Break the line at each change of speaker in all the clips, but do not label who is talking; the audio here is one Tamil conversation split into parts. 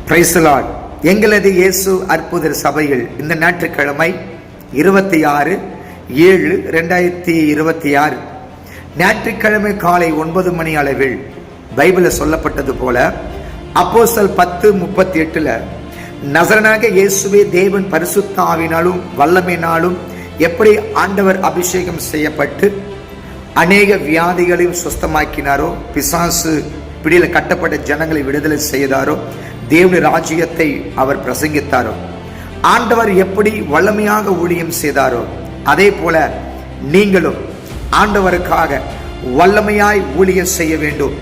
Praise the Lord. எங்களது இயேசு அற்புதர் சபையில் இந்த ஞாயிற்றுக்கிழமை 26/7/2026 ஞாயிற்றுக்கிழமை காலை 9 மணி அளவில் பைபிளில் சொல்லப்பட்டது போல அப்போஸ்தலர் 10:38 நசரனாக இயேசுவே தேவன் பரிசுத்த ஆவியினாலும் வல்லமையினாலும் எப்படி ஆண்டவர் அபிஷேகம் செய்யப்பட்டு அநேக வியாதிகளையும் சுஸ்தமாக்கினாரோ, பிசாசு பிடியில கட்டப்பட்ட ஜனங்களை விடுதலை செய்தாரோ, தேவனுடைய ராஜ்யத்தை அவர் பிரசங்கித்தாரோ, ஆண்டவர் எப்படி வல்லமையாக ஊழியம் செய்தாரோ, அதே போல நீங்களும் ஆண்டவருக்காக வல்லமையாய் ஊழியம் செய்ய வேண்டும்.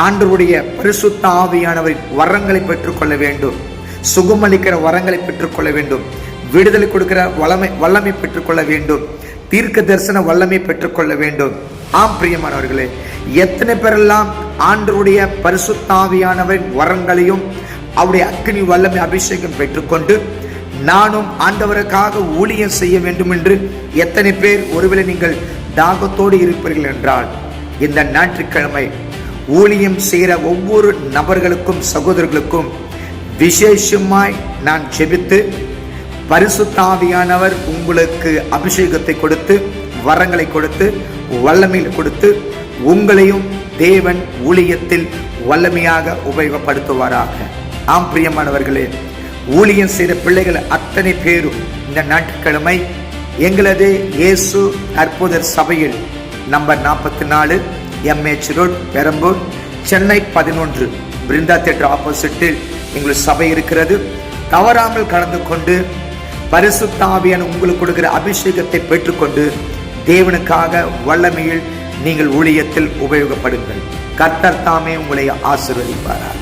ஆண்டவருடைய பரிசுத்த ஆவியானவரின் வரங்களை பெற்றுக்கொள்ள வேண்டும். சுகமளிக்கிற வரங்களை பெற்றுக்கொள்ள வேண்டும். விடுதலை கொடுக்கிற வல்லமை பெற்றுக்கொள்ள வேண்டும். தீர்க்க தரிசன வல்லமை பெற்றுக்கொள்ள வேண்டும். ஆம் பிரியமானவர்களே, எத்தனை பேரெல்லாம் ஆண்டவருடைய பரிசுத்த ஆவியானவரின் வரங்களையும் அவருடைய அக்கினி வல்லமை அபிஷேகம் பெற்றுக்கொண்டு நானும் ஆண்டவருக்காக ஊழியம் செய்ய வேண்டும் என்று எத்தனை பேர் ஒருவேளை நீங்கள் தாகத்தோடு இருப்பீர்கள் என்றால், இந்த ஞாயிற்றுக்கிழமை ஊழியம் செய்கிற ஒவ்வொரு நபர்களுக்கும் சகோதரர்களுக்கும் விசேஷமாய் நான் ஜெபித்து பரிசுத்த ஆவியானவர் உங்களுக்கு அபிஷேகத்தை கொடுத்து வரங்களை கொடுத்து வல்லமையில் கொடுத்து உங்களையும் தேவன் ஊழியத்தில் வல்லமையாக உபயோகப்படுத்துவாராக. ஆம் பிரியமானவர்களே, ஊழியம் செய்த பிள்ளைகள் அத்தனை பேரும் இந்த ஞாயிற்றுக்கிழமை எங்களது இயேசு அற்புதர் சபையில் number 44 MH road, Perambur, Chennai 11 Brinda theatre ஆப்போசிட்டில் எங்கள் சபை இருக்கிறது. தவறாமல் கலந்து கொண்டு பரிசுத்த ஆவியான உங்களுக்கு கொடுக்கிற அபிஷேகத்தை பெற்றுக்கொண்டு தேவனுக்காக வல்லமையில் நீங்கள் ஊழியத்தில் உபயோகப்படுங்கள். கர்த்தர் தாமே உங்களை ஆசீர்வதிப்பாராக.